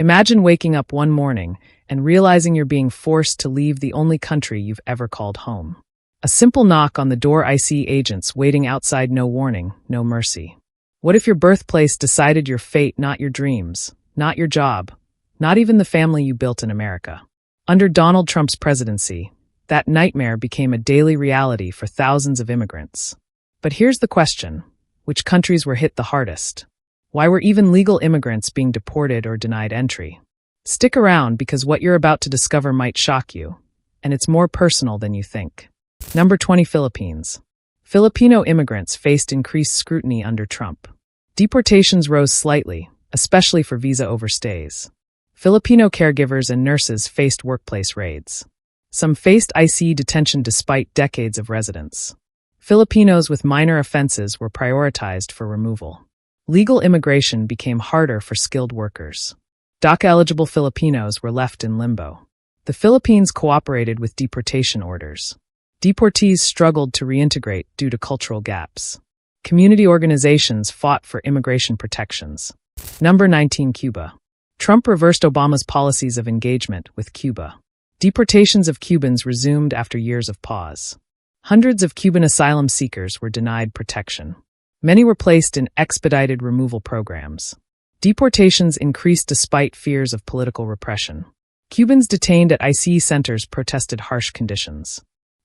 Imagine waking up one morning and realizing you're being forced to leave the only country you've ever called home. A simple knock on the door, ICE agents waiting outside, no warning, no mercy. What if your birthplace decided your fate, not your dreams, not your job, not even the family you built in America? Under Donald Trump's presidency, that nightmare became a daily reality for thousands of immigrants. But here's the question: which countries were hit the hardest? Why were even legal immigrants being deported or denied entry? Stick around, because what you're about to discover might shock you, and it's more personal than you think. Number 20. Philippines. Filipino immigrants faced increased scrutiny under Trump. Deportations rose slightly, especially for visa overstays. Filipino caregivers and nurses faced workplace raids. Some faced ICE detention despite decades of residence. Filipinos with minor offenses were prioritized for removal. Legal immigration became harder for skilled workers. DACA-eligible Filipinos were left in limbo. The Philippines cooperated with deportation orders. Deportees struggled to reintegrate due to cultural gaps. Community organizations fought for immigration protections. Number 19. Cuba. Trump reversed Obama's policies of engagement with Cuba. Deportations of Cubans resumed after years of pause. Hundreds of Cuban asylum seekers were denied protection. Many were placed in expedited removal programs. Deportations increased despite fears of political repression. Cubans detained at ICE centers protested harsh conditions.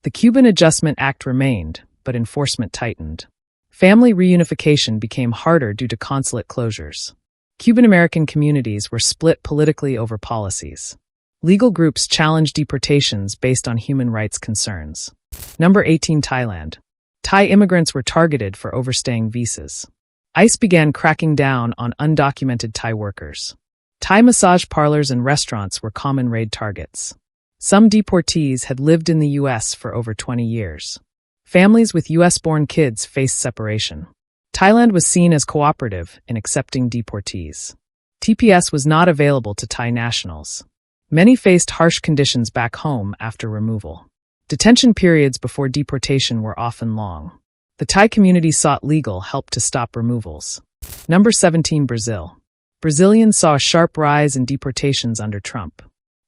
The Cuban Adjustment Act remained, but enforcement tightened. Family reunification became harder due to consulate closures. Cuban-American communities were split politically over policies. Legal groups challenged deportations based on human rights concerns. Number 18. Thailand. Thai immigrants were targeted for overstaying visas. ICE began cracking down on undocumented Thai workers. Thai massage parlors and restaurants were common raid targets. Some deportees had lived in the U.S. for over 20 years. Families with U.S.-born kids faced separation. Thailand was seen as cooperative in accepting deportees. TPS was not available to Thai nationals. Many faced harsh conditions back home after removal. Detention periods before deportation were often long. The Thai community sought legal help to stop removals. Number 17. Brazil. Brazilians saw a sharp rise in deportations under Trump.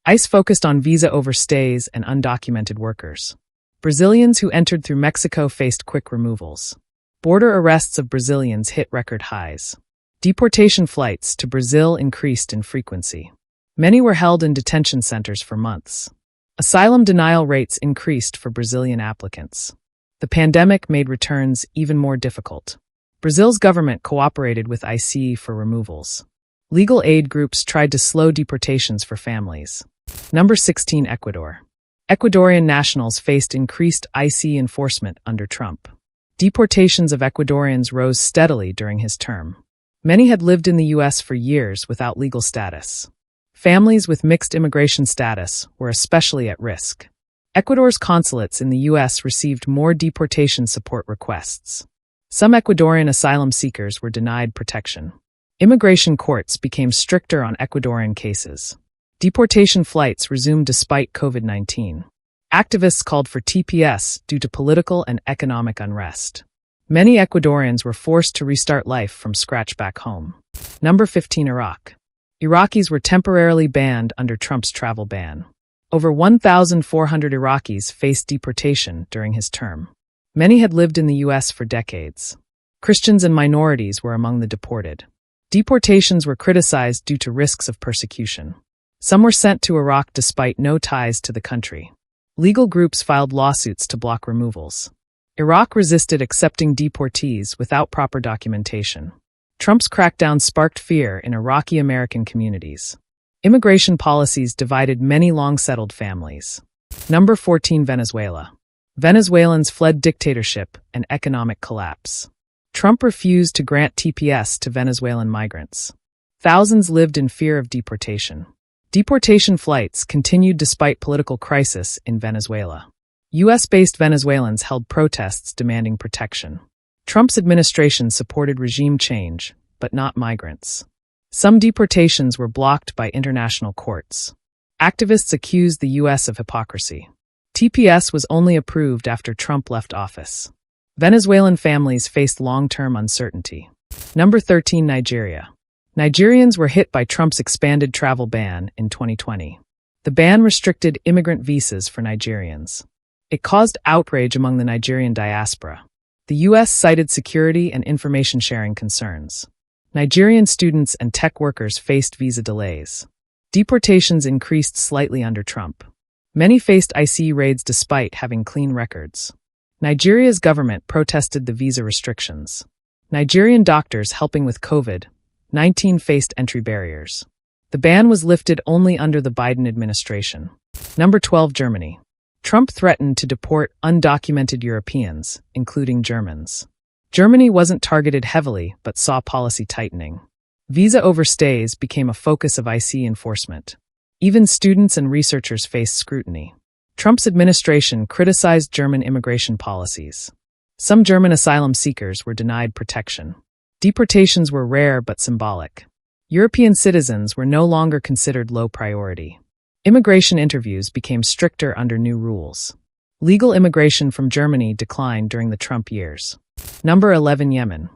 ICE focused on visa overstays and undocumented workers. Brazilians who entered through Mexico faced quick removals. Border arrests of Brazilians hit record highs. Deportation flights to Brazil increased in frequency. Many were held in detention centers for months. Asylum denial rates increased for Brazilian applicants. The pandemic made returns even more difficult. Brazil's government cooperated with ICE for removals. Legal aid groups tried to slow deportations for families. Number 16. Ecuador. Ecuadorian nationals faced increased ICE enforcement under Trump. Deportations of Ecuadorians rose steadily during his term. Many had lived in the U.S. for years without legal status. Families with mixed immigration status were especially at risk. Ecuador's consulates in the U.S. received more deportation support requests. Some Ecuadorian asylum seekers were denied protection. Immigration courts became stricter on Ecuadorian cases. Deportation flights resumed despite COVID-19. Activists called for TPS due to political and economic unrest. Many Ecuadorians were forced to restart life from scratch back home. Number 15. Iraq. Iraqis were temporarily banned under Trump's travel ban. Over 1,400 Iraqis faced deportation during his term. Many had lived in the U.S. for decades. Christians and minorities were among the deported. Deportations were criticized due to risks of persecution. Some were sent to Iraq despite no ties to the country. Legal groups filed lawsuits to block removals. Iraq resisted accepting deportees without proper documentation. Trump's crackdown sparked fear in Iraqi-American communities. Immigration policies divided many long-settled families. Number 14. Venezuela. Venezuelans fled dictatorship and economic collapse. Trump refused to grant TPS to Venezuelan migrants. Thousands lived in fear of deportation. Deportation flights continued despite political crisis in Venezuela. U.S.-based Venezuelans held protests demanding protection. Trump's administration supported regime change, but not migrants. Some deportations were blocked by international courts. Activists accused the U.S. of hypocrisy. TPS was only approved after Trump left office. Venezuelan families faced long-term uncertainty. Number 13. Nigeria. Nigerians were hit by Trump's expanded travel ban in 2020. The ban restricted immigrant visas for Nigerians. It caused outrage among the Nigerian diaspora. The U.S. cited security and information sharing concerns. Nigerian students and tech workers faced visa delays. Deportations increased slightly under Trump. Many faced ICE raids despite having clean records. Nigeria's government protested the visa restrictions. Nigerian doctors helping with COVID-19 faced entry barriers. The ban was lifted only under the Biden administration. Number 12, Germany. Trump threatened to deport undocumented Europeans, including Germans. Germany wasn't targeted heavily but saw policy tightening. Visa overstays became a focus of ICE enforcement. Even students and researchers faced scrutiny. Trump's administration criticized German immigration policies. Some German asylum seekers were denied protection. Deportations were rare but symbolic. European citizens were no longer considered low priority. Immigration interviews became stricter under new rules. Legal immigration from Germany declined during the Trump years. Number 11, Yemen.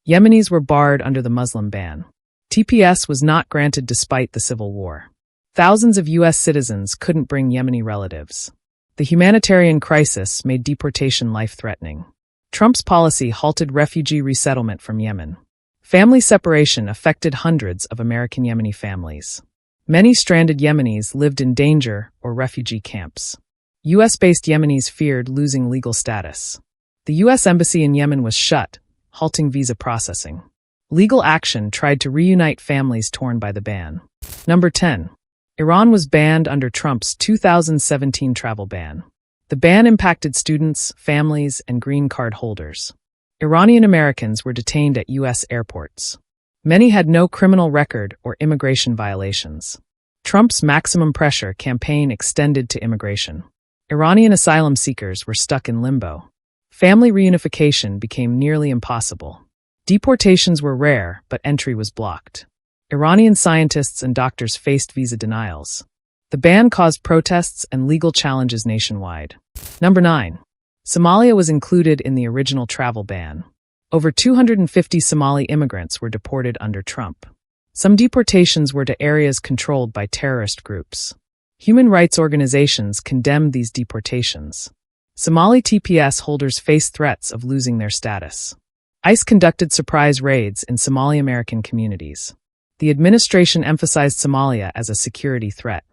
Yemenis were barred under the Muslim ban. TPS was not granted despite the civil war. Thousands of U.S. citizens couldn't bring Yemeni relatives. The humanitarian crisis made deportation life-threatening. Trump's policy halted refugee resettlement from Yemen. Family separation affected hundreds of American Yemeni families. Many stranded Yemenis lived in danger or refugee camps. U.S.-based Yemenis feared losing legal status. The U.S. Embassy in Yemen was shut, halting visa processing. Legal action tried to reunite families torn by the ban. Number 10. Iran was banned under Trump's 2017 travel ban. The ban impacted students, families, and green card holders. Iranian Americans were detained at U.S. airports. Many had no criminal record or immigration violations. Trump's maximum pressure campaign extended to immigration. Iranian asylum seekers were stuck in limbo. Family reunification became nearly impossible. Deportations were rare, but entry was blocked. Iranian scientists and doctors faced visa denials. The ban caused protests and legal challenges nationwide. Number 9. Somalia was included in the original travel ban. Over 250 Somali immigrants were deported under Trump. Some deportations were to areas controlled by terrorist groups. Human rights organizations condemned these deportations. Somali TPS holders faced threats of losing their status. ICE conducted surprise raids in Somali American communities. The administration emphasized Somalia as a security threat.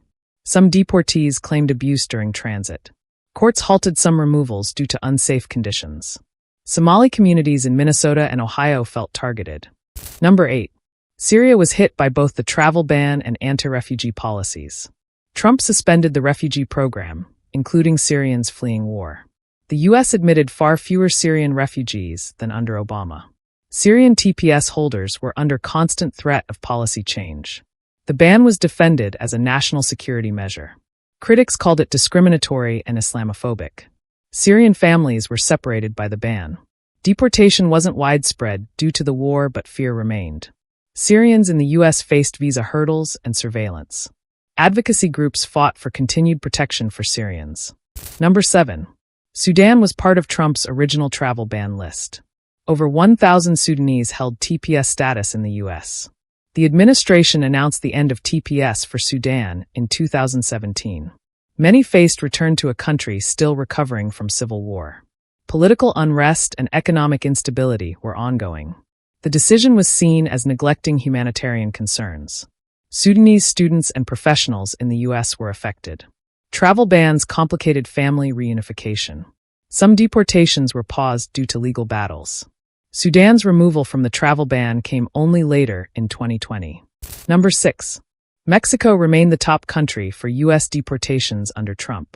Some deportees claimed abuse during transit. Courts halted some removals due to unsafe conditions. Somali communities in Minnesota and Ohio felt targeted. Number 8. Syria was hit by both the travel ban and anti-refugee policies. Trump suspended the refugee program, including Syrians fleeing war. The U.S. admitted far fewer Syrian refugees than under Obama. Syrian TPS holders were under constant threat of policy change. The ban was defended as a national security measure. Critics called it discriminatory and Islamophobic. Syrian families were separated by the ban. Deportation wasn't widespread due to the war, but fear remained. Syrians in the U.S. faced visa hurdles and surveillance. Advocacy groups fought for continued protection for Syrians. Number 7. Sudan was part of Trump's original travel ban list. Over 1,000 Sudanese held TPS status in the U.S. The administration announced the end of TPS for Sudan in 2017. Many faced return to a country still recovering from civil war. Political unrest and economic instability were ongoing. The decision was seen as neglecting humanitarian concerns. Sudanese students and professionals in the U.S. were affected. Travel bans complicated family reunification. Some deportations were paused due to legal battles. Sudan's removal from the travel ban came only later in 2020. Number 6. Mexico remained the top country for U.S. deportations under Trump.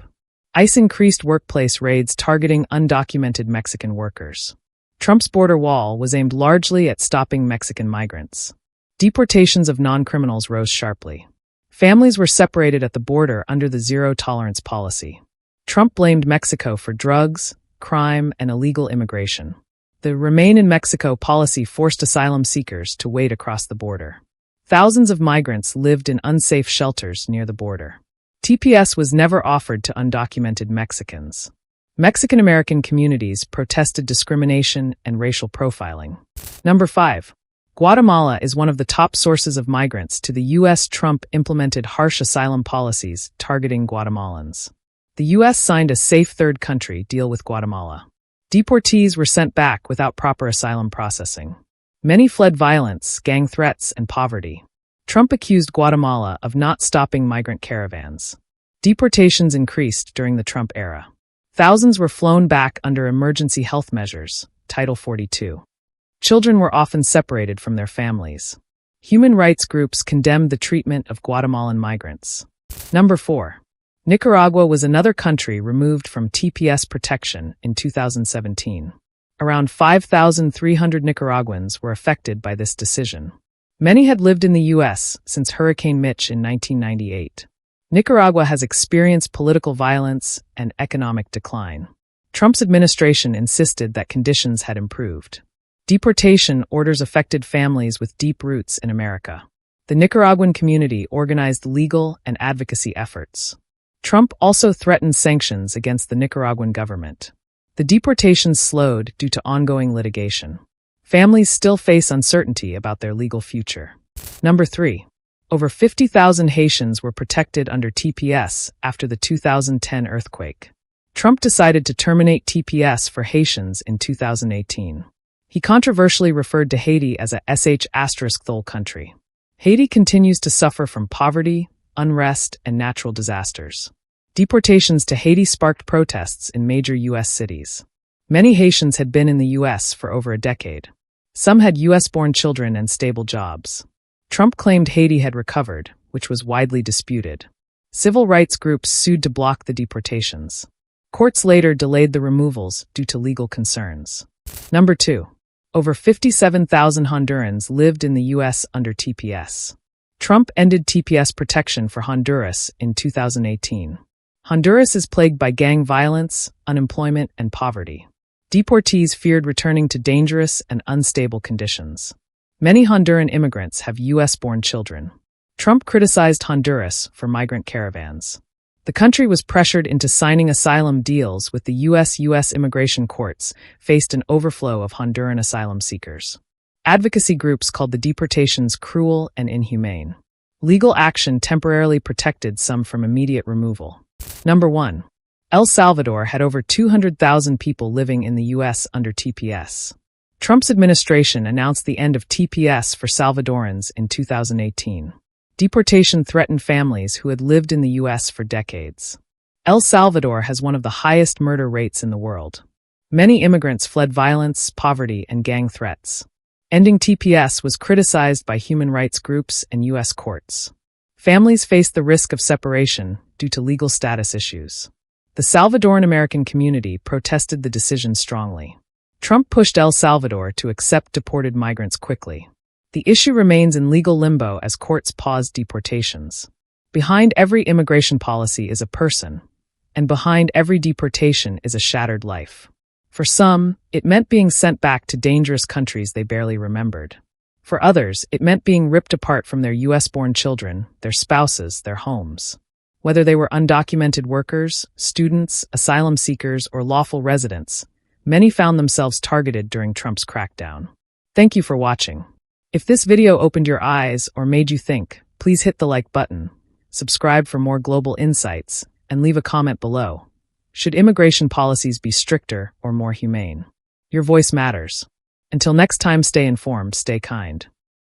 ICE increased workplace raids targeting undocumented Mexican workers. Trump's border wall was aimed largely at stopping Mexican migrants. Deportations of non-criminals rose sharply. Families were separated at the border under the zero-tolerance policy. Trump blamed Mexico for drugs, crime, and illegal immigration. The Remain in Mexico policy forced asylum seekers to wait across the border. Thousands of migrants lived in unsafe shelters near the border. TPS was never offered to undocumented Mexicans. Mexican-American communities protested discrimination and racial profiling. Number 5. Guatemala is one of the top sources of migrants to the U.S. Trump implemented harsh asylum policies targeting Guatemalans. The U.S. signed a safe third country deal with Guatemala. Deportees were sent back without proper asylum processing. Many fled violence, gang threats, and poverty. Trump accused Guatemala of not stopping migrant caravans. Deportations increased during the Trump era. Thousands were flown back under emergency health measures, Title 42. Children were often separated from their families. Human rights groups condemned the treatment of Guatemalan migrants. Number 4. Nicaragua was another country removed from TPS protection in 2017. Around 5,300 Nicaraguans were affected by this decision. Many had lived in the U.S. since Hurricane Mitch in 1998. Nicaragua has experienced political violence and economic decline. Trump's administration insisted that conditions had improved. Deportation orders affected families with deep roots in America. The Nicaraguan community organized legal and advocacy efforts. Trump also threatened sanctions against the Nicaraguan government. The deportations slowed due to ongoing litigation. Families still face uncertainty about their legal future. Number 3. Over 50,000 Haitians were protected under TPS after the 2010 earthquake. Trump decided to terminate TPS for Haitians in 2018. He controversially referred to Haiti as a sh*third country. Haiti continues to suffer from poverty, unrest, and natural disasters. Deportations to Haiti sparked protests in major U.S. cities. Many Haitians had been in the U.S. for over a decade. Some had U.S.-born children and stable jobs. Trump claimed Haiti had recovered, which was widely disputed. Civil rights groups sued to block the deportations. Courts later delayed the removals due to legal concerns. Number 2. Over 57,000 Hondurans lived in the U.S. under TPS. Trump ended TPS protection for Honduras in 2018. Honduras is plagued by gang violence, unemployment, and poverty. Deportees feared returning to dangerous and unstable conditions. Many Honduran immigrants have U.S.-born children. Trump criticized Honduras for migrant caravans. The country was pressured into signing asylum deals with the U.S. immigration courts, faced an overflow of Honduran asylum seekers. Advocacy groups called the deportations cruel and inhumane. Legal action temporarily protected some from immediate removal. Number 1. El Salvador had over 200,000 people living in the U.S. under TPS. Trump's administration announced the end of TPS for Salvadorans in 2018. Deportation threatened families who had lived in the U.S. for decades. El Salvador has one of the highest murder rates in the world. Many immigrants fled violence, poverty, and gang threats. Ending TPS was criticized by human rights groups and U.S. courts. Families faced the risk of separation due to legal status issues. The Salvadoran American community protested the decision strongly. Trump pushed El Salvador to accept deported migrants quickly. The issue remains in legal limbo as courts pause deportations. Behind every immigration policy is a person, and behind every deportation is a shattered life. For some, it meant being sent back to dangerous countries they barely remembered. For others, it meant being ripped apart from their U.S.-born children, their spouses, their homes. Whether they were undocumented workers, students, asylum seekers, or lawful residents, many found themselves targeted during Trump's crackdown. Thank you for watching. If this video opened your eyes or made you think, please hit the like button, subscribe for more global insights, and leave a comment below. Should immigration policies be stricter or more humane? Your voice matters. Until next time, stay informed, stay kind.